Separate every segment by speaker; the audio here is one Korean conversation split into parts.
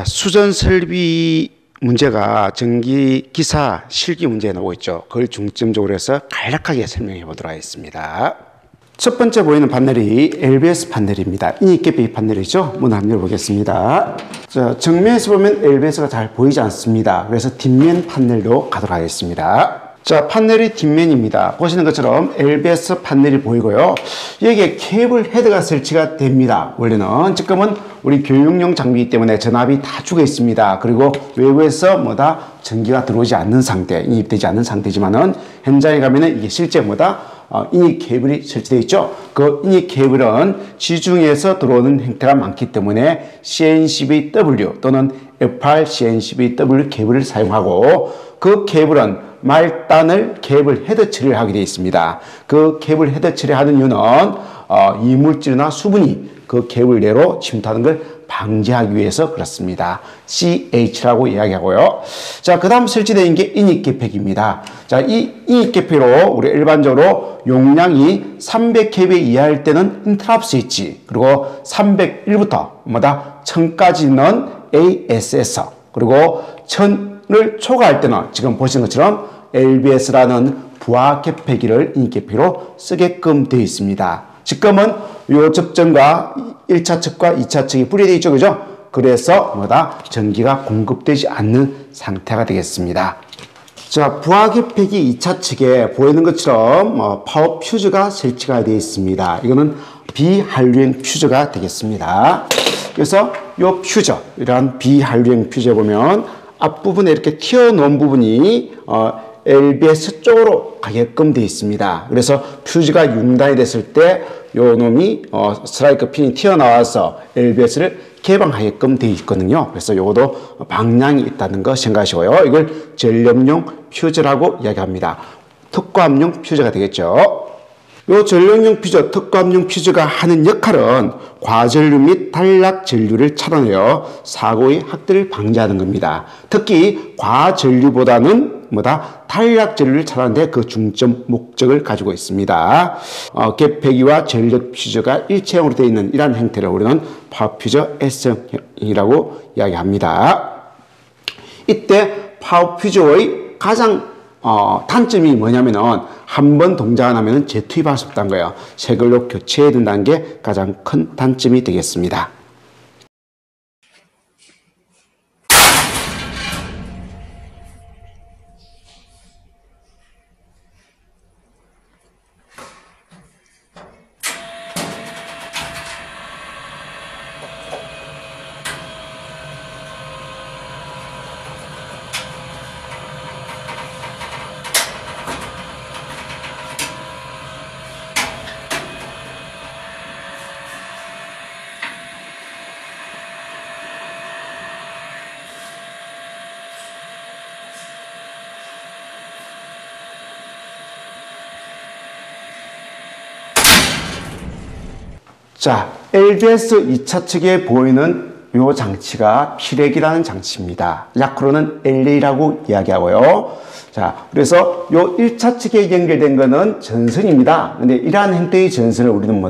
Speaker 1: 수전 설비 문제가 전기 기사 실기 문제에 나오고 있죠. 그걸 중점적으로 해서 간략하게 설명해 보도록 하겠습니다. 첫 번째 보이는 판넬이 LBS 판넬입니다. 인입계피 판넬이죠. 문 한번 열어보겠습니다. 자, 정면에서 보면 LBS가 잘 보이지 않습니다. 그래서 뒷면 판넬로 가도록 하겠습니다. 자, 판넬이 뒷면입니다. 보시는 것처럼 LBS 판넬이 보이고요. 여기에 케이블 헤드가 설치가 됩니다. 원래는 지금은 우리 교육용 장비이기 때문에 전압이 다 죽어 있습니다. 그리고 외부에서 전기가 들어오지 않는 상태, 인입되지 않는 상태지만은 현장에 가면은 이게 실제 인입 케이블이 설치되어 있죠. 그 인입 케이블은 지중해에서 들어오는 형태가 많기 때문에 CNCBW 또는 FR-CNCBW 케이블을 사용하고, 그 케이블은 말단을 케이블 헤드 처리를 하게 되어 있습니다. 그 케이블 헤드 처리하는 이유는 이물질이나 수분이 그 케이블 내로 침투하는 걸 방지하기 위해서 그렇습니다. CH라고 이야기하고요. 자, 그 다음 설치되어 있는 게 인입계팩입니다. 자, 이 인입계팩으로 우리 일반적으로 용량이 300kVA 이하일 때는 인터럽 스위치, 그리고 301부터 1000까지는 ASS, 그리고 1000을 초과할 때는 지금 보시는 것처럼 LBS라는 부하계폐기를 인입계폐기로 쓰게끔 되어 있습니다. 지금은 요 접점과 1차 측과 2차 측이 분리되어 있죠. 그죠? 그래서 전기가 공급되지 않는 상태가 되겠습니다. 자, 부하계폐기 2차 측에 보이는 것처럼 파워 퓨즈가 설치가 되어 있습니다. 이거는 비한류형 퓨즈가 되겠습니다. 그래서 요 퓨즈, 이러한 비한류형 퓨즈에 보면 앞부분에 이렇게 튀어놓은 부분이 LBS 쪽으로 가게끔 되어 있습니다. 그래서 퓨즈가 융단이 됐을 때 요 놈이 스트라이크 핀이 튀어나와서 LBS를 개방하게끔 되어 있거든요. 그래서 요것도 방향이 있다는 거 생각하시고요. 이걸 전력용 퓨즈라고 이야기합니다. 특과압용 퓨즈가 되겠죠. 요 전력용 퓨즈, 특과압용 퓨즈가 하는 역할은 과전류 및 단락 전류를 차단하여 사고의 확대를 방지하는 겁니다. 특히 과전류보다는 단락 전류를 차단하는데 그 중점 목적을 가지고 있습니다. 계폐기와 전력 퓨즈가 일체형으로 되어 있는 이러한 형태를 우리는 파워 퓨즈 S형이라고 이야기합니다. 이때 파워 퓨즈의 가장 단점이 뭐냐면은 한 번 동작 안 하면은 재투입할 수 없다는 거예요. 새 걸로 교체해야 된다는 게 가장 큰 단점이 되겠습니다. 자, LBS 2차 측에 보이는 요 장치가 피렉이라는 장치입니다. 약으로는 LA라고 이야기하고요. 자, 그래서 요 1차 측에 연결된 거는 전선입니다. 근데 이러한 형태의 전선을 우리는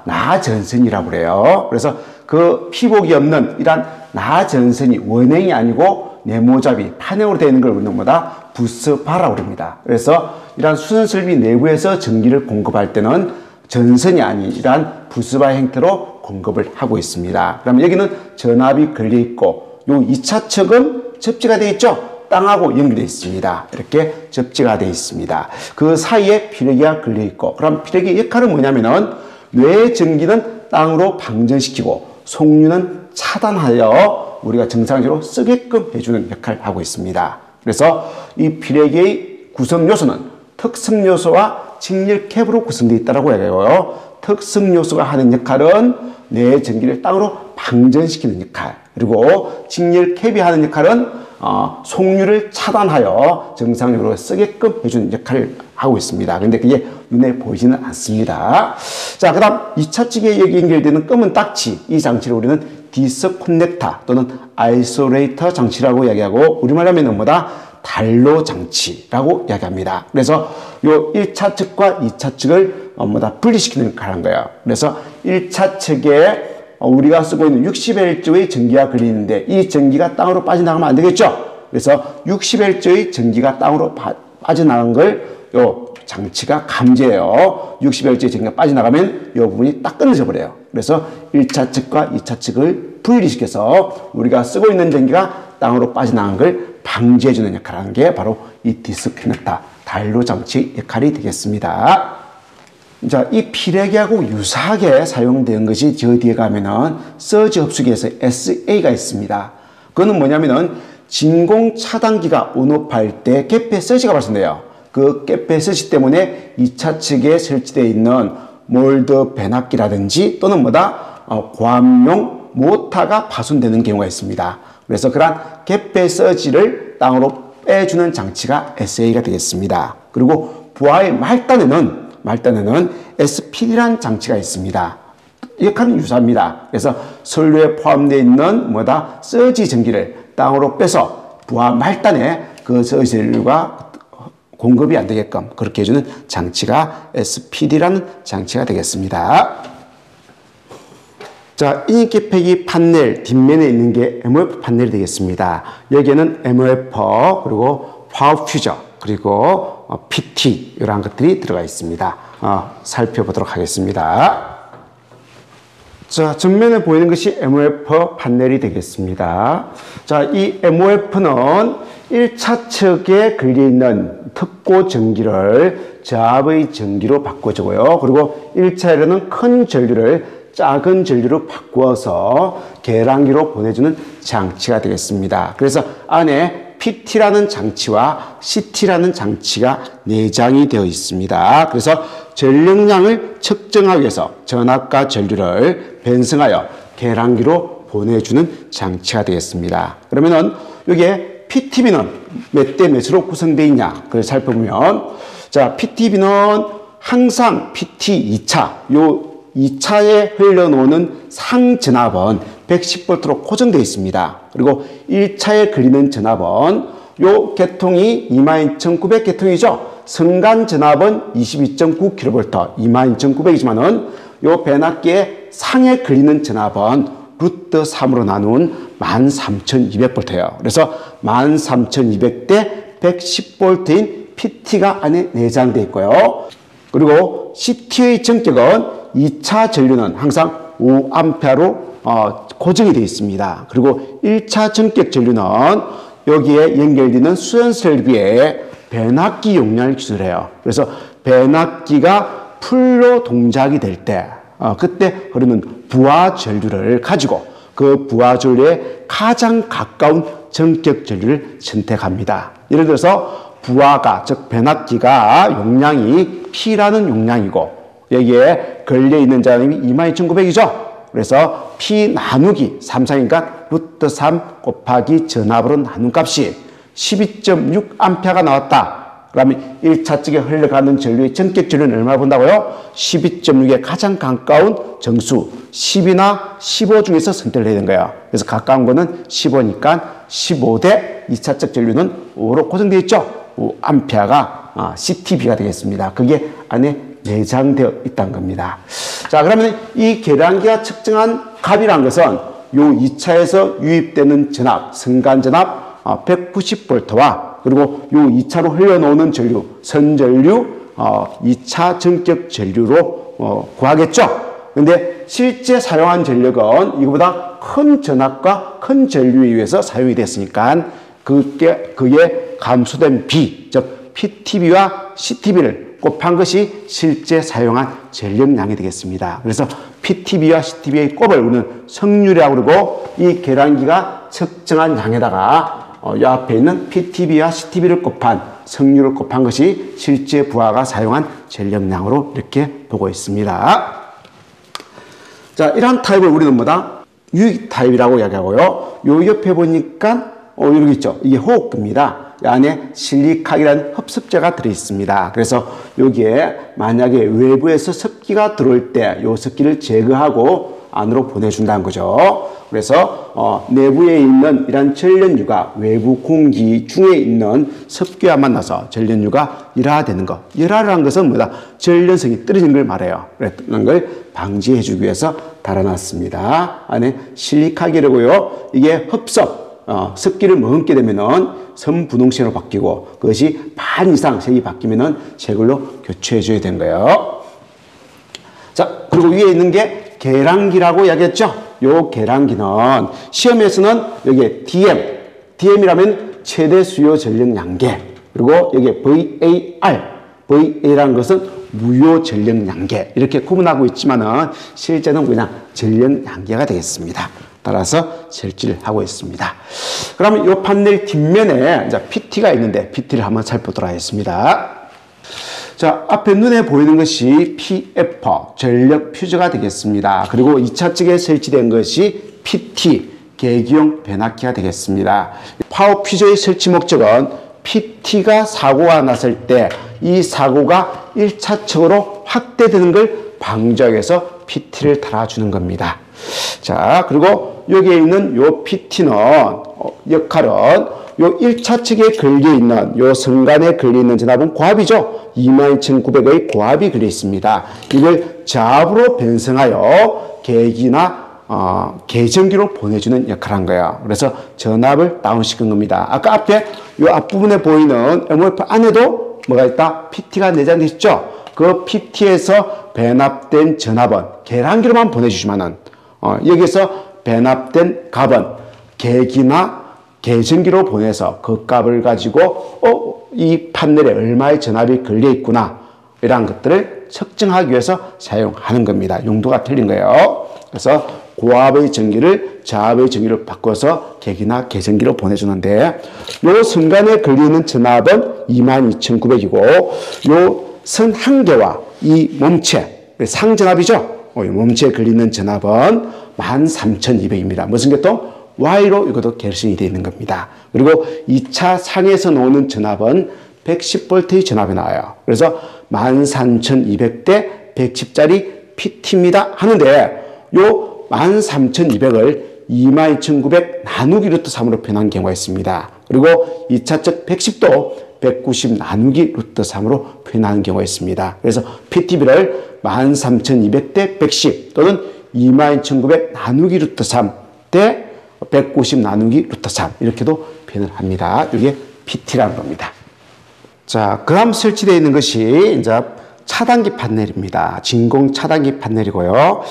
Speaker 1: 나전선이라고 그래요. 그래서 그 피복이 없는 이러한 나전선이 원형이 아니고 네모잡이 판형으로 되어 있는 걸 우리는 부스바라고 합니다. 그래서 이러한 수전 설비 내부에서 전기를 공급할 때는 전선이 아닌 이러한 부스바 형태로 공급을 하고 있습니다. 그러면 여기는 전압이 걸려 있고, 요 2차 측은 접지가 되어 있죠. 땅하고 연결되어 있습니다. 이렇게 접지가 되어 있습니다. 그 사이에 피레기가 걸려 있고, 그럼 피레기 역할은 뭐냐면은 뇌 전기는 땅으로 방전시키고 송유는 차단하여 우리가 정상적으로 쓰게끔 해주는 역할을 하고 있습니다. 그래서 이 피레기의 구성 요소는 특성 요소와 직렬 캡으로 구성되어 있다고 얘기해요. 특성 요소가 하는 역할은 뇌 전기를 땅으로 방전시키는 역할, 그리고 직렬 캡이 하는 역할은 송유를 차단하여 정상적으로 쓰게끔 해주는 역할을 하고 있습니다. 근데 그게 눈에 보이지는 않습니다. 자, 그 다음 2차 측에 연결되는 검은 딱지, 이 장치를 우리는 디스커넥터 또는 아이솔레이터 장치라고 이야기하고, 우리말로 하면 단로 장치라고 이야기합니다. 그래서 요 1차 측과 2차 측을 분리시키는 역할을 한 거예요. 그래서 1차 측에 우리가 쓰고 있는 60Hz의 전기가 걸리는데 이 전기가 땅으로 빠져나가면 안 되겠죠. 그래서 60Hz의 전기가 땅으로 빠져나간 걸 요 장치가 감지해요. 60Hz의 전기가 빠져나가면 이 부분이 딱 끊어져 버려요. 그래서 1차 측과 2차 측을 분리시켜서 우리가 쓰고 있는 전기가 땅으로 빠져나간 걸 방지해주는 역할을 하는 게 바로 이 디스커넥터 단로 장치 역할이 되겠습니다. 자, 이 피레기하고 유사하게 사용되는 것이 저 뒤에 가면은 서지 흡수기에서 SA가 있습니다. 그거는 뭐냐면은 진공 차단기가 온오프할 때 개폐 서지가 발생돼요. 그 개폐 서지 때문에 2차 측에 설치되어 있는 몰드 배납기라든지 또는 고압용 모터가 파손되는 경우가 있습니다. 그래서 그러한 개폐 서지를 땅으로 빼주는 장치가 SA가 되겠습니다. 그리고 부하의 말단에는 SPD라는 장치가 있습니다. 역할은 유사합니다. 그래서 선로에 포함되어 있는 서지 전기를 땅으로 빼서 부하 말단에 그 서지가 공급이 안 되게끔 그렇게 해주는 장치가 SPD라는 장치가 되겠습니다. 자, 인기폐기 판넬 뒷면에 있는 게 MOF 판넬이 되겠습니다. 여기에는 MOF 그리고 파워 퓨저 그리고 PT 이러한 것들이 들어가 있습니다. 살펴보도록 하겠습니다. 자, 전면에 보이는 것이 MOF 판넬이 되겠습니다. 자, 이 MOF는 1차 측에 걸려있는 특고 전기를 저압의 전기로 바꿔주고요. 그리고 1차에는 큰 전류를 작은 전류로 바꾸어서 계량기로 보내주는 장치가 되겠습니다. 그래서 안에 PT라는 장치와 CT라는 장치가 내장이 되어 있습니다. 그래서 전력량을 측정하기 위해서 전압과 전류를 변성하여 계량기로 보내주는 장치가 되겠습니다. 그러면은 여기에 PTB는 몇 대 몇으로 구성되어 있냐 그걸 살펴보면 자, PTB는 항상 PT 2차 요 2차에 흘러놓는 상전압은 110V로 고정되어 있습니다. 그리고 1차에 걸리는 전압은 요 계통이 22,900 계통이죠. 성간 전압은 22.9kV, 22,900이지만은 요 배납기의 상에 걸리는 전압은 루트 3으로 나눈 13,200V예요. 그래서 13,200대 110V인 PT가 안에 내장되어 있고요. 그리고 CT의 전격은 2차 전류는 항상 5A로 고정이 되어 있습니다. 그리고 1차 전격 전류는 여기에 연결되는 수연 설비에 배납기 용량을 기준으로 해요. 그래서 배납기가 풀로 동작이 될 때 그때 흐르는 부하 전류를 가지고 그 부하 전류에 가장 가까운 전격 전류를 선택합니다. 예를 들어서 부하가 즉 배납기가 용량이 P라는 용량이고 여기에 걸려있는 전압이 22,900이죠. 그래서 P 나누기 3상이니까 루트 3 곱하기 전압으로 나눈 값이 12.6A가 나왔다. 그러면 1차 측에 흘러가는 전류의 전격 전류는 얼마 본다고요? 12.6에 가장 가까운 정수 10이나 15 중에서 선택을 해야 되는 거예요. 그래서 가까운 거는 15니까 15대 2차 측 전류는 5로 고정되어 있죠. 5A가 CTB가 되겠습니다. 그게 안에 내장되어 있다는 겁니다. 자, 그러면 이 계량기가 측정한 값이라는 것은 요 2차에서 유입되는 전압, 성간 전압 190V와 그리고 요 2차로 흘러나오는 전류, 선전류 2차 전격 전류로 구하겠죠. 근데 실제 사용한 전력은 이거보다 큰 전압과 큰 전류에 의해서 사용이 됐으니까 그게 감소된 B, 즉 PTB와 CTB를 곱한 것이 실제 사용한 전력량이 되겠습니다. 그래서 PTB와 CTB의 곱을 우리는 성률이라고 그러고 이 계량기가 측정한 양에다가 이 앞에 있는 PTB와 CTB를 곱한 성률을 곱한 것이 실제 부하가 사용한 전력량으로 이렇게 보고 있습니다. 자, 이러한 타입을 우리는 유익 타입이라고 이야기하고요. 요 옆에 보니까 여기 있죠. 이게 호흡기입니다. 이 안에 실리카이라는 흡습제가 들어있습니다. 그래서 여기에 만약에 외부에서 습기가 들어올 때 이 습기를 제거하고 안으로 보내준다는 거죠. 그래서 내부에 있는 이런 전련유가 외부 공기 중에 있는 습기와 만나서 전련유가 열화되는 것. 열화라는 것은 뭐다? 전련성이 떨어지는 걸 말해요. 그랬던 걸 방지해 주기 위해서 달아놨습니다. 안에 실리카겔이고요. 이게 흡습, 습기를 머금게 되면은 선분홍색으로 바뀌고 그것이 반 이상 색이 바뀌면은 새 걸로 교체해 줘야 되는 거예요. 자, 그리고 위에 있는 게 계량기라고 이야기했죠. 요 계량기는 시험에서는 여기에 DM이라면 최대 수요 전력 양계, 그리고 여기에 VAR라는 것은 무효 전력 양계 이렇게 구분하고 있지만은 실제는 그냥 전력 양계가 되겠습니다. 따라서 설치를 하고 있습니다. 그러면 이 판넬 뒷면에 이제 PT가 있는데 PT를 한번 살펴보도록 하겠습니다. 자, 앞에 눈에 보이는 것이 PF, 전력 퓨저가 되겠습니다. 그리고 2차 측에 설치된 것이 PT, 계기용 변압기가 되겠습니다. 파워 퓨저의 설치 목적은 PT가 사고가 났을 때 이 사고가 1차 측으로 확대되는 걸 방지하기 위해서 PT를 달아주는 겁니다. 자, 그리고 여기에 있는 요 PT는 역할은 요 1차 측에 걸려있는 요 선간에 걸려있는 전압은 고압이죠. 22,900의 고압이 걸려 있습니다. 이걸 저압으로 변성하여 계기나 계전기로 보내주는 역할을 한 거예요. 그래서 전압을 다운시킨 겁니다. 아까 앞에 요 앞부분에 보이는 MOF 안에도 뭐가 있다? PT가 내장되어 있죠. 그 PT에서 배납된 전압은 계량기로만 보내주시면은 여기서 배납된 값은 계기나 계전기로 보내서 그 값을 가지고 이 판넬에 얼마의 전압이 걸려 있구나 이런 것들을 측정하기 위해서 사용하는 겁니다. 용도가 틀린 거예요. 그래서 고압의 전기를 저압의 전기로 바꿔서 계기나 계전기로 보내주는데 요 선간에 걸리는 전압은 22,900이고 요 선 한 개와 이 몸체 상전압이죠. 몸체에 걸리는 전압은 13,200입니다. 무슨 계통? Y로 이것도 결승이 되어 있는 겁니다. 그리고 2차 상에서 나오는 전압은 110V의 전압이 나와요. 그래서 13,200대 110짜리 PT입니다. 하는데 요 13,200을 22,900 나누기 루트 3으로 표현한 경우가 있습니다. 그리고 2차 측 110도 190 나누기 루트 3으로 표현하는 경우가 있습니다. 그래서 PTB를 13,200대 110 또는 22,900 나누기 루트 3 대 190 나누기 루트 3 이렇게도 표현을 합니다. 이게 PT라는 겁니다. 자, 그 다음 설치되어 있는 것이 이제 차단기 판넬입니다. 진공 차단기 판넬이고요.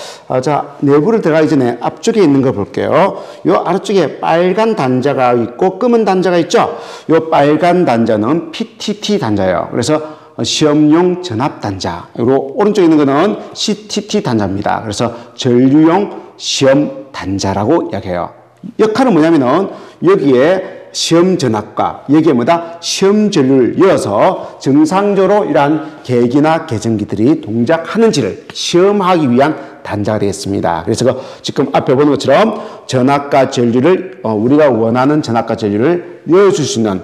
Speaker 1: 자, 내부를 들어가기 전에 앞쪽에 있는 거 볼게요. 요 아래쪽에 빨간 단자가 있고 검은 단자가 있죠. 요 빨간 단자는 PTT 단자예요. 그래서 시험용 전압 단자. 그리고 오른쪽에 있는 거는 CTT 단자입니다. 그래서 전류용 시험 단자라고 이야기해요. 역할은 뭐냐면은 여기에 시험 전압과 여기에 뭐다? 시험 전류를 이어서 정상적으로 이러한 계기나 계전기들이 동작하는지를 시험하기 위한 단자가 되겠습니다. 그래서 지금 앞에 보는 것처럼 전압과 전류를 우리가 원하는 전압과 전류를 이어줄 수 있는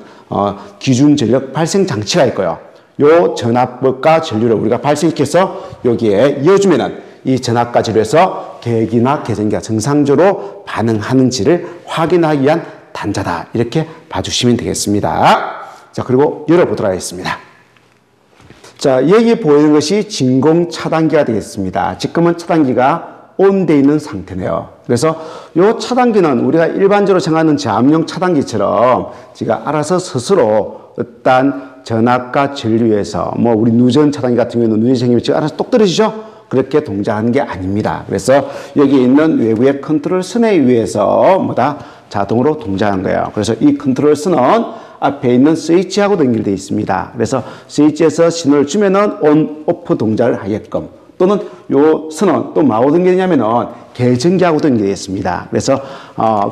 Speaker 1: 기준 전력 발생 장치가 있고요. 요 전압과 전류를 우리가 발생시켜서 여기에 이어주면은 이 전압과 전류에서 계기나 계전기가 정상적으로 반응하는지를 확인하기 위한 단자다. 이렇게 봐주시면 되겠습니다. 자, 그리고 열어보도록 하겠습니다. 자, 여기 보이는 것이 진공 차단기가 되겠습니다. 지금은 차단기가 온되어 있는 상태네요. 그래서 이 차단기는 우리가 일반적으로 생각하는 저압용 차단기처럼 제가 알아서 스스로 어떤 전압과 전류에서 뭐 우리 누전 차단기 같은 경우에는 누전이 생기면 제가 알아서 똑 떨어지죠? 그렇게 동작하는 게 아닙니다. 그래서 여기 있는 외부의 컨트롤 선에 의해서 뭐다? 자동으로 동작하는 거예요. 그래서 이 컨트롤 선은 앞에 있는 스위치하고 연결되어 있습니다. 그래서 스위치에서 신호를 주면은 온, 오프 동작을 하게끔 또는 요 선은 또 뭐하고 연결되냐면은 계전기하고도 연결되어 있습니다. 그래서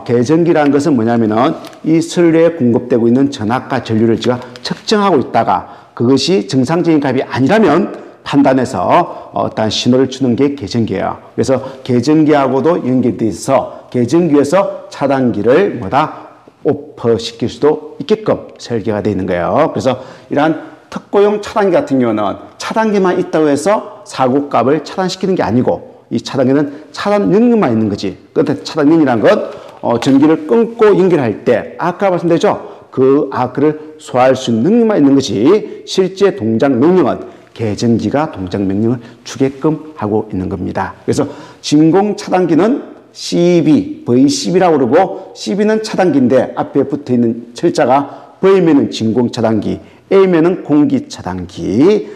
Speaker 1: 계전기라는 것은 뭐냐면은 이 선류에 공급되고 있는 전압과 전류를 제가 측정하고 있다가 그것이 정상적인 값이 아니라면 판단해서 어떤 신호를 주는 게 계전기예요. 그래서 계전기하고도 연결되어 있어 계전기에서 차단기를 뭐다 오프시킬 수도 있게끔 설계가 되어 있는 거예요. 그래서 이러한 특고용 차단기 같은 경우는 차단기만 있다고 해서 사고값을 차단시키는 게 아니고 이 차단기는 차단 능력만 있는 거지. 끝에 차단 능력이란 건 전기를 끊고 연결할 때 아까 말씀드렸죠. 그 아크를 소화할 수 있는 능력만 있는 것이 실제 동작 명령은 계전기가 동작 명령을 주게끔 하고 있는 겁니다. 그래서 진공 차단기는 CB, V12라고 그러고 CB는 차단기인데 앞에 붙어 있는 철자가 V면은 진공 차단기, A면은 공기 차단기,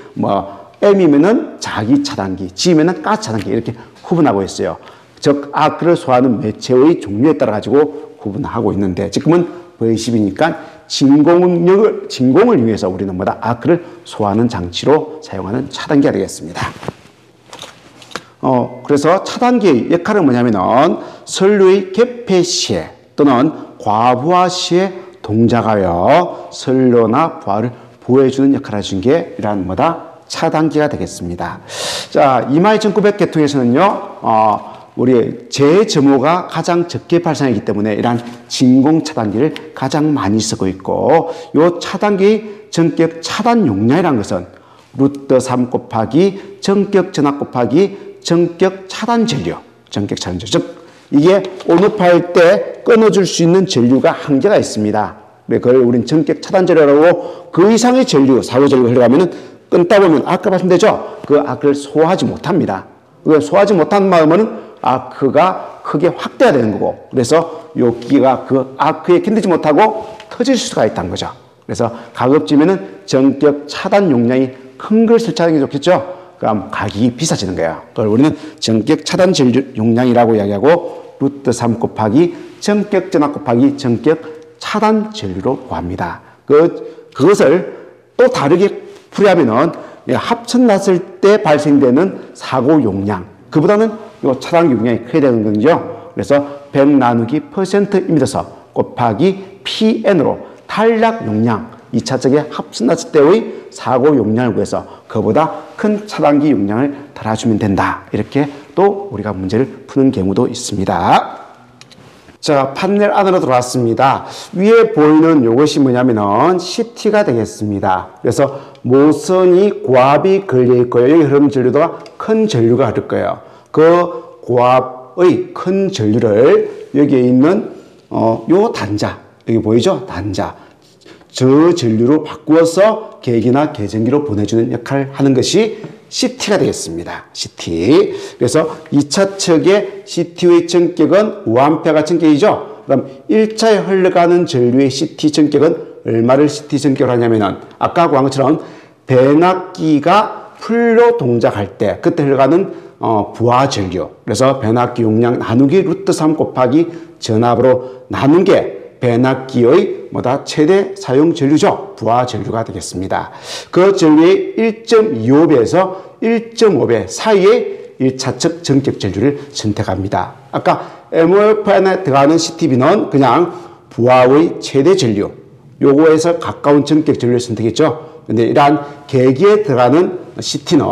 Speaker 1: M이면은 자기 차단기, G면은 가스 차단기 이렇게 구분하고 있어요. 즉 아크를 소화하는 매체의 종류에 따라 가지고 구분하고 있는데 지금은 V12니까 진공을 이용해서 우리는 아크를 소화하는 장치로 사용하는 차단기가 되겠습니다. 그래서 차단기의 역할은 뭐냐면은 선류의 개폐 시에 또는 과부하 시에 동작하여 선로나 부하를 보호해주는 역할을 해준 게 이러한 차단기가 되겠습니다. 자, 22,900 계통에서는요, 우리 재점호가 가장 적게 발생하기 때문에 이러한 진공 차단기를 가장 많이 쓰고 있고, 요 차단기의 전격 차단 용량이라는 것은 루트 3 곱하기 전격 전압 곱하기 전격 차단 전류, 전격 차단 전류. 즉, 이게 온업할 때 끊어줄 수 있는 전류가 한계가 있습니다. 그걸 우리는 전격 차단 전류라고 그 이상의 전류, 사고 전류가 흘러가면은 끊다 보면 아까 말씀드렸죠? 그 아크를 소화하지 못합니다. 소화하지 못한 마음은 아크가 크게 확대가 되는 거고, 그래서 요 기가 그 아크에 견디지 못하고 터질 수가 있다는 거죠. 그래서 가급적이면은 전격 차단 용량이 큰 걸 설치하는 게 좋겠죠? 그럼 가격이 비싸지는 거예요. 그걸 우리는 전격 차단 전류 용량이라고 이야기하고 루트 3 곱하기 전격 전압 곱하기 전격 차단 전류로 구합니다. 그것을 또 다르게 풀이하면은 합천났을 때 발생되는 사고 용량, 그보다는 요 차단 용량이 크게 되는 거죠. 그래서 100 나누기 %임에서 곱하기 PN으로 탄락 용량, 2차적에 합천났을 때의 사고 용량을 구해서 그보다 큰 차단기 용량을 달아주면 된다. 이렇게 또 우리가 문제를 푸는 경우도 있습니다. 자, 판넬 안으로 들어왔습니다. 위에 보이는 이것이 뭐냐면은 CT가 되겠습니다. 그래서 모선이 고압이 걸려 있고요. 여기 흐르는 전류도가 큰 전류가 흐를 거예요. 그 고압의 큰 전류를 여기에 있는 요 단자, 여기 보이죠? 단자. 저 전류로 바꾸어서 계기나 계전기로 보내주는 역할을 하는 것이 CT가 되겠습니다. CT. 그래서 2차 척의 CT의 전격은 5A가 전격이죠. 그럼 1차에 흘러가는 전류의 CT 전격은 얼마를 CT 전격을 하냐면은 아까 구한 것처럼 변압기가 풀로 동작할 때 그때 흘러가는 부하 전류. 그래서 변압기 용량 나누기 루트 3 곱하기 전압으로 나눈 게 변압기의 최대 사용 전류죠. 부하 전류가 되겠습니다. 그 전류의 1.25배에서 1.5배 사이에 1차측 전격 전류를 선택합니다. 아까 MOF 안에 들어가는 CTB는 그냥 부하의 최대 전류, 요거에서 가까운 전격 전류를 선택했죠. 근데 이러한 계기에 들어가는 CT는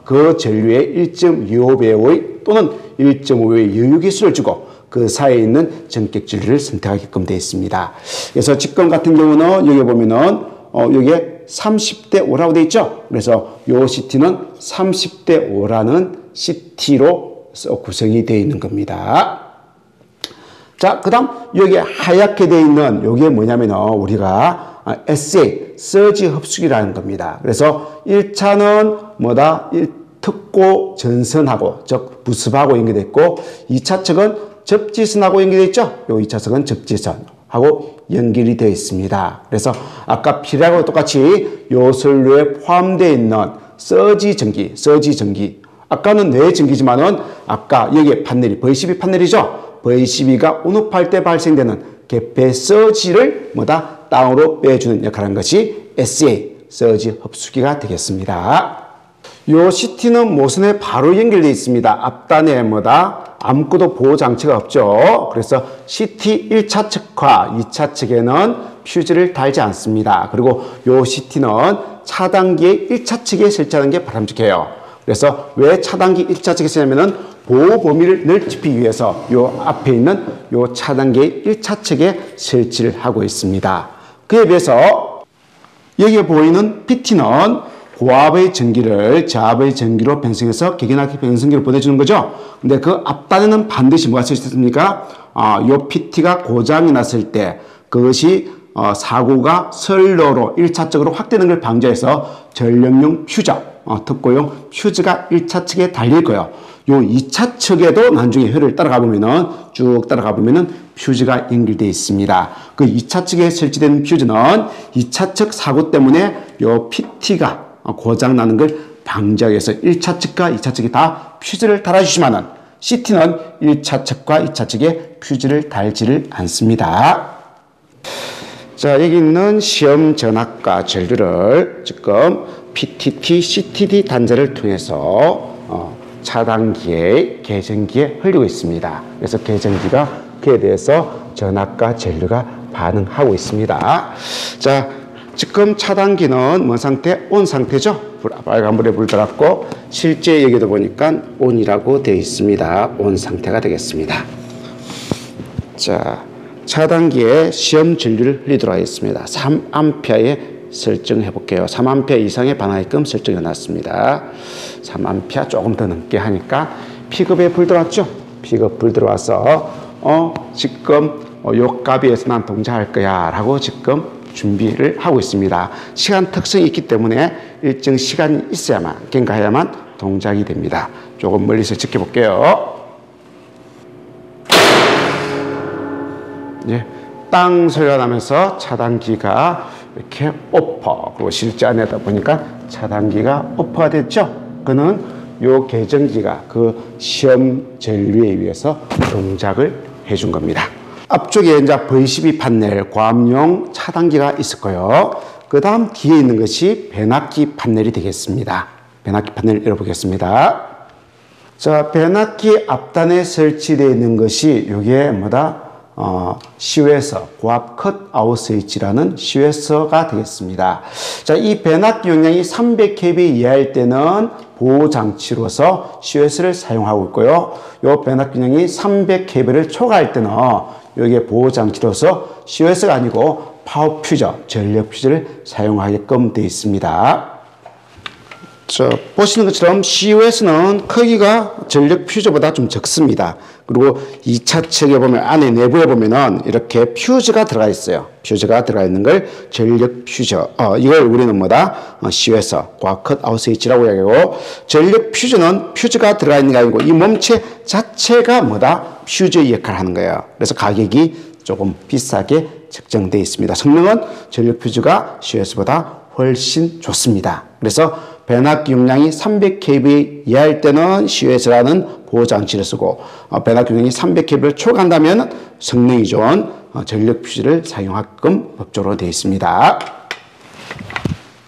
Speaker 1: 그 전류의 1.25배의 또는 1.5배의 여유기수를 주고 그 사이에 있는 전격 전류를 선택하게끔 되어 있습니다. 그래서 직권 같은 경우는 여기 보면은 여기에 30대 5라고 되어 있죠. 그래서 요 CT는 30대 5라는 CT로 구성이 되어 있는 겁니다. 자, 그 다음 여기 하얗게 되어 있는 요게 뭐냐면은 우리가 SA, 서지 흡수기라는 겁니다. 그래서 1차는 특고 전선하고, 즉 부습하고 연결됐고 2차 측은 접지선하고 연결되어 있죠. 요 2차선은 접지선하고 연결이 되어 있습니다. 그래서 아까 P하고 똑같이 요 선로에 포함되어 있는 서지 전기. 아까는 내 전기지만은 아까 여기에 판넬이 V12 판넬이죠. V12가 온업할 때 발생되는 개폐 서지를 땅으로 빼주는 역할을 한 것이 SA, 서지 흡수기가 되겠습니다. 요 CT는 모선에 바로 연결되어 있습니다. 앞단에 아무것도 보호 장치가 없죠. 그래서 CT 1차 측과 2차 측에는 퓨즈를 달지 않습니다. 그리고 요 CT는 차단기의 1차 측에 설치하는 게 바람직해요. 그래서 왜 차단기 1차 측에 쓰냐면은 보호 범위를 넓히기 위해서 요 앞에 있는 요 차단기의 1차 측에 설치를 하고 있습니다. 그에 비해서 여기에 보이는 PT는 고압의 전기를 저압의 전기로 변성해서 객연압기 변성기로 보내주는 거죠. 근데 그 앞단에는 반드시 뭐가 쓰였습니까? 요 PT가 고장이 났을 때 그것이 사고가 선로로 1차적으로 확대되는 걸 방지해서 전력용 퓨저, 특고용 퓨즈가 1차 측에 달릴 거예요. 요 2차 측에도 나중에 혈을 따라가 보면은 쭉 따라가 보면은 퓨즈가 연결되어 있습니다. 그 2차 측에 설치된 퓨즈는 2차 측 사고 때문에 요 PT가 고장 나는 걸 방지하기 위해서 1차 측과 2차 측이 다 퓨즈를 달아주시면은 CT는 1차 측과 2차 측에 퓨즈를 달지를 않습니다. 자, 여기 있는 시험 전압과 전류를 지금 PTT, CTD 단자를 통해서 차단기에 계전기에 흘리고 있습니다. 그래서 계전기가 그에 대해서 전압과 전류가 반응하고 있습니다. 자, 지금 차단기는 뭔 상태? 온 상태죠? 빨간불에 불 들어갔고 실제 여기도 보니까 온이라고 되어 있습니다. 온 상태가 되겠습니다. 자, 차단기에 시험 전류를 흘리도록 하겠습니다. 3A에 설정해 볼게요. 3A 이상의 반응하게끔 설정해 놨습니다. 3A 조금 더 넘게 하니까 P급에 불 들어왔죠? P급 불 들어와서 지금 요 값에서 난 동작할 거야 라고 지금 준비를 하고 있습니다. 시간 특성이 있기 때문에 일정 시간이 있어야만 경과해야만 동작이 됩니다. 조금 멀리서 지켜볼게요. 예, 땅 소리가 나면서 차단기가 이렇게 오퍼, 그리고 실제 안에다 보니까 차단기가 오퍼가 됐죠. 그는 요 계전기가 그 시험 전류에 의해서 동작을 해준 겁니다. 앞쪽에 이제 V12 판넬, 고압용 차단기가 있을 거예요. 그 다음 뒤에 있는 것이 변압기 판넬이 되겠습니다. 변압기 판넬 열어보겠습니다. 자, 변압기 앞단에 설치되어 있는 것이 이게 뭐다? 시외서, 고압 컷아웃 스위치라는 시외서가 되겠습니다. 자, 이 변압기 용량이 300kV 이하일 때는 보호장치로서 시외서를 사용하고 있고요. 이 변압기 용량이 300kV를 초과할 때는 여기에 보호장치로서 시외서가 아니고 파워 퓨저, 전력 퓨저를 사용하게끔 되어 있습니다. 자, 보시는 것처럼 COS는 크기가 전력 퓨즈보다 좀 적습니다. 그리고 2차 측에 보면 안에 내부에 보면은 이렇게 퓨즈가 들어가 있어요. 퓨즈가 들어가 있는 걸 전력 퓨즈. 이걸 우리는 뭐다? COS, 고압 컷 아웃 스위치라고 이야기하고, 전력 퓨즈는 퓨즈가 들어가 있는 게 아니고 이 몸체 자체가 뭐다? 퓨즈의 역할을 하는 거예요. 그래서 가격이 조금 비싸게 책정되어 있습니다. 성능은 전력 퓨즈가 COS보다 훨씬 좋습니다. 그래서 변압기 용량이 300kV 이하일 때는 COS라는 보호장치를 쓰고, 변압기 용량이 300kV를 초과한다면 성능이 좋은 전력 퓨즈를 사용하게끔 법적으로 되어 있습니다.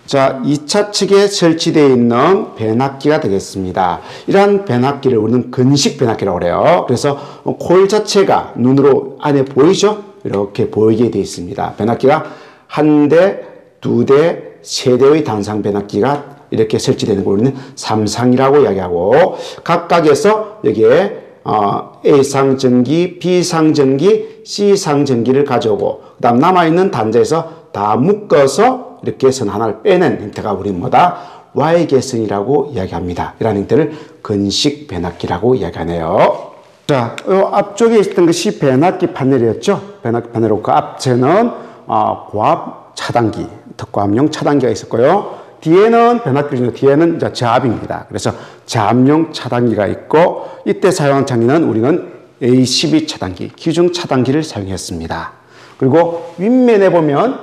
Speaker 1: 자, 2차 측에 설치되어 있는 변압기가 되겠습니다. 이러한 변압기를 우리는 근식 변압기라고 그래요. 그래서 코일 자체가 눈으로 안에 보이죠? 이렇게 보이게 되어 있습니다. 변압기가 한 대, 두 대, 세 대의 단상 변압기가 이렇게 설치되는 걸 우리는 3상이라고 이야기하고, 각각에서 여기에 A상 전기, B상 전기, C상 전기를 가져오고, 그 다음 남아있는 단자에서 다 묶어서 이렇게 선 하나를 빼낸 형태가 우리는 뭐다? Y계선이라고 이야기합니다. 이런 형태를 근식 변압기라고 이야기하네요. 자, 요 앞쪽에 있었던 것이 변압기 판넬이었죠. 변압기 판넬이고, 그 앞체는 고압 차단기, 특고압용 차단기가 있었고요. 뒤에는 변압기, 뒤에는 이제 저압입니다. 그래서 저압용 차단기가 있고, 이때 사용한 장기는 우리는 A12 차단기, 기중 차단기를 사용했습니다. 그리고 윗면에 보면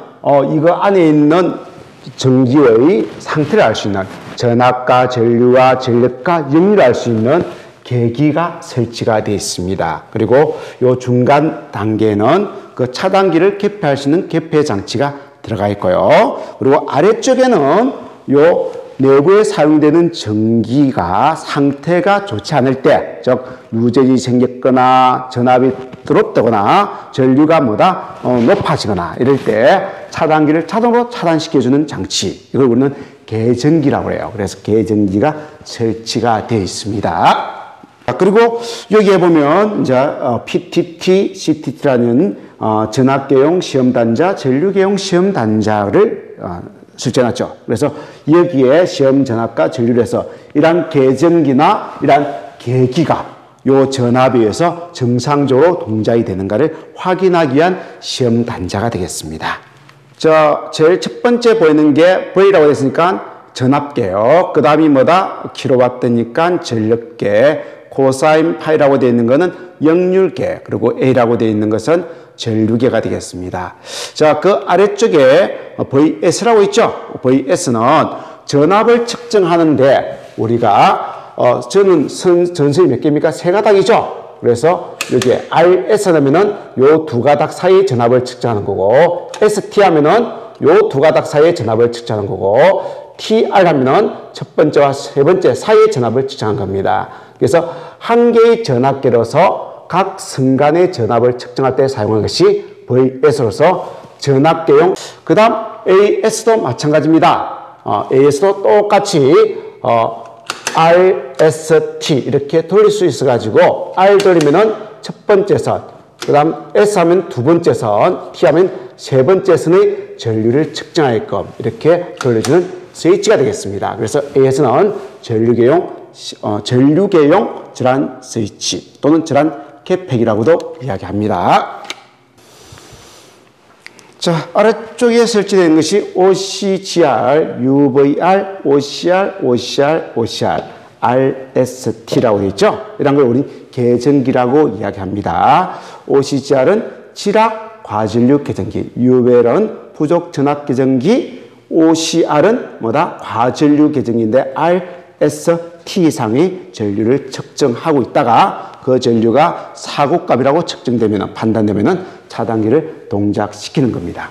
Speaker 1: 이거 안에 있는 전기의 상태를 알 수 있는, 전압과 전류와 전력과 역류를 알 수 있는 계기가 설치가 되어 있습니다. 그리고 이 중간 단계에는 그 차단기를 개폐할 수 있는 개폐 장치가 들어가 있고요. 그리고 아래쪽에는 요 내부에 사용되는 전기가 상태가 좋지 않을 때, 즉 유전이 생겼거나 전압이 드롭되거나 전류가 뭐다 높아지거나 이럴 때 차단기를 자동으로 차단시켜주는 장치, 이걸 우리는 계전기라고 해요. 그래서 계전기가 설치가 되어 있습니다. 그리고 여기에 보면 이제 PTT, CTT라는 전압계용 시험단자, 전류계용 시험단자를 실제해놨죠. 그래서 여기에 시험 전압과 전류를 해서 이러한 계전기나 이러한 계기가 요 전압에 의해서 정상적으로 동작이 되는가를 확인하기 위한 시험 단자가 되겠습니다. 제일 첫 번째 보이는 게 V라고 했으니까 전압계요. 그 다음이 뭐다? 킬로와트니까 전력계. 코사인 파이라고 되어 있는 것은 역률계. 그리고 A라고 되어 있는 것은 전류계가 되겠습니다. 자, 그 아래쪽에 VS라고 있죠? VS는 전압을 측정하는데 우리가 저는 전선이 몇 개입니까? 세 가닥이죠? 그래서 여기에 RS 하면은 요 두 가닥 사이의 전압을 측정하는 거고, ST 하면은 요 두 가닥 사이의 전압을 측정하는 거고, TR 하면은 첫 번째와 세 번째 사이의 전압을 측정한 겁니다. 그래서 한 개의 전압계로서 각 순간의 전압을 측정할 때 사용하는 것이 VS로서 전압계용. 그 다음 AS도 마찬가지입니다. AS도 똑같이 RST 이렇게 돌릴 수 있어가지고 R 돌리면은 첫 번째 선, 그 다음 S 하면 두 번째 선, T 하면 세 번째 선의 전류를 측정하게끔 이렇게 돌려주는 스위치가 되겠습니다. 그래서 AS는 전류계용 절한 스위치 또는 절한 개폐기라고도 이야기합니다. 자, 아래쪽에 설치되어 것이 OCGR, UVR, OCR, OCR, OCR, RST라고 되어 있죠. 이런 걸 우리 계전기라고 이야기합니다. OCGR은 지락 과전류 계전기, UVR은 부족 전압 계전기, OCR은 뭐다? 과전류 계전기인데 RST 이상의 전류를 측정하고 있다가 그 전류가 사고값이라고 측정되면, 판단되면 차단기를 동작시키는 겁니다.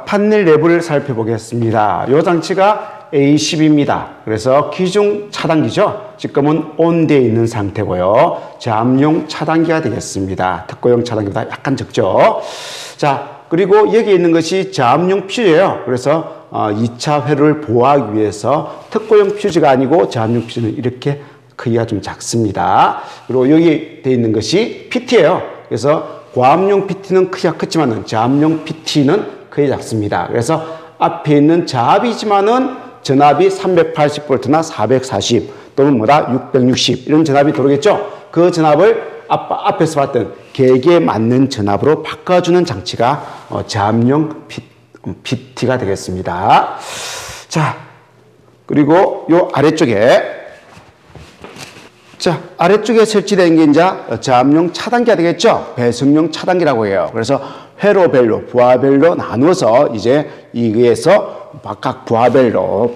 Speaker 1: 판넬 내부를 살펴보겠습니다. 이 장치가 A10입니다. 그래서 기중 차단기죠. 지금은 온되어 있는 상태고요. 저압용 차단기가 되겠습니다. 특고용 차단기보다 약간 적죠. 자, 그리고 여기 있는 것이 저압용 퓨즈예요. 그래서 2차 회로를 보호하기 위해서 특고용 퓨즈가 아니고 저압용 퓨즈는 이렇게 크기가 좀 작습니다. 그리고 여기 되어 있는 것이 PT예요. 그래서 고압용 PT는 크기가 크지만은 저압용 PT는 크기 작습니다. 그래서 앞에 있는 저압이지만은 전압이 380V나 440 또는 뭐다 660 이런 전압이 들어오겠죠. 그 전압을 앞에서 봤던 계기에 맞는 전압으로 바꿔주는 장치가 저압용 PT가 되겠습니다. 자, 그리고 요 아래쪽에 설치된 게 이제 저압용 차단기가 되겠죠. 배송용 차단기라고 해요. 그래서 회로별로, 부하별로 나누어서 이제 이거에서 각각 부하별로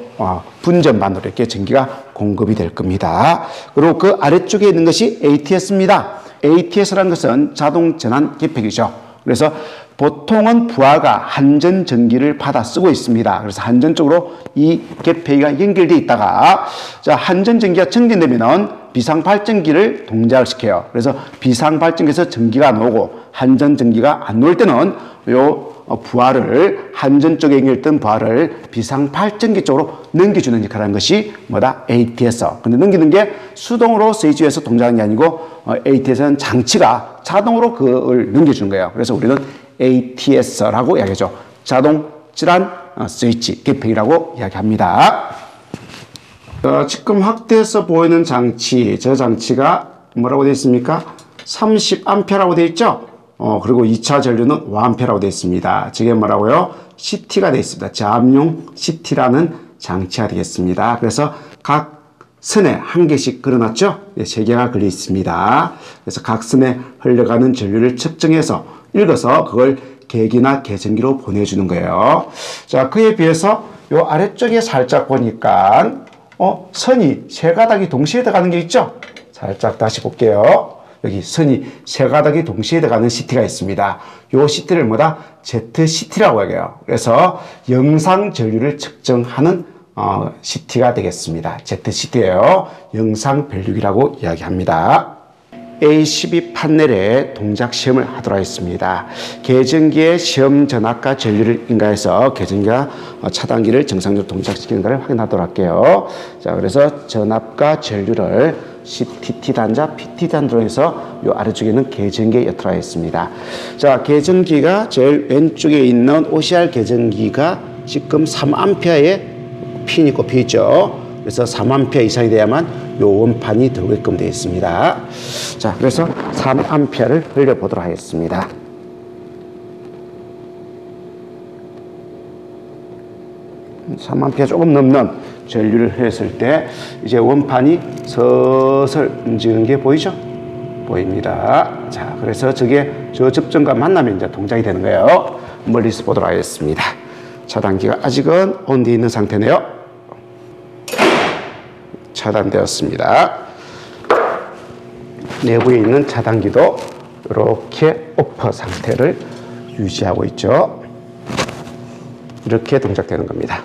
Speaker 1: 분전반으로 이렇게 전기가 공급이 될 겁니다. 그리고 그 아래쪽에 있는 것이 ATS입니다. ATS라는 것은 자동 전환 기팩이죠. 그래서 보통은 부하가 한전 전기를 받아 쓰고 있습니다. 그래서 한전 쪽으로 이 개폐기가 연결되어 있다가 자, 한전 전기가 정전되면은 비상발전기를 동작을 시켜요. 그래서 비상발전기에서 전기가 나오고 한전 전기가 안 나올 때는 요 부하를 한전 쪽에 연결된 부하를 비상발전기 쪽으로 넘겨주는 역할을 하는 것이 뭐다? ATS. 근데 넘기는 게 수동으로 스위치에서 동작하는 게 아니고 ATS는 장치가 자동으로 그걸 넘겨주는 거예요. 그래서 우리는 ATS라고 이야기하죠. 자동 질환 스위치 개폐기라고 이야기합니다. 지금 확대해서 보이는 장치, 저 장치가 뭐라고 되어 있습니까? 30A라고 되어 있죠? 그리고 2차 전류는 5A라고 되어 있습니다. 저게 뭐라고요? CT가 되어 있습니다. 저압용 CT라는 장치가 되겠습니다. 그래서 각 선에 한 개씩 걸어놨죠? 네, 3개가 걸려 있습니다. 그래서 각 선에 흘러가는 전류를 측정해서 읽어서 그걸 계기나 계전기로 보내주는 거예요. 자, 그에 비해서 요 아래쪽에 살짝 보니까 선이 3가닥이 동시에 들어가는 게 있죠? 살짝 다시 볼게요. 여기 선이 3가닥이 동시에 들어가는 CT가 있습니다. 요 CT를 뭐다? ZCT라고 해요. 그래서 영상 전류를 측정하는 CT가 되겠습니다. ZCT예요. 영상 변류기라고 이야기합니다. A12 판넬에 동작 시험을 하도록 하겠습니다. 계전기의 시험 전압과 전류를 인가해서 계전기와 차단기를 정상적으로 동작시키는가를 확인하도록 할게요. 자, 그래서 전압과 전류를 CTT 단자, PT 단자로 해서 이 아래쪽에 있는 계전기에 엿들어 있습니다. 자, 계전기가 제일 왼쪽에 있는 OCR 계전기가 지금 3A의 핀이 꼽혀 있죠. 그래서 3A 이상이 돼야만 요 원판이 들어오게끔 되어 있습니다. 자, 그래서 3A를 흘려보도록 하겠습니다. (3A) 조금 넘는 전류를 했을 때 이제 원판이 서슬 움직이는 게 보이죠? 보입니다. 자, 그래서 저게 저 접점과 만나면 이제 동작이 되는 거예요. 멀리서 보도록 하겠습니다. 차단기가 아직은 온되어 있는 상태네요. 차단되었습니다. 내부에 있는 차단기도 이렇게 오프 상태를 유지하고 있죠. 이렇게 동작되는 겁니다.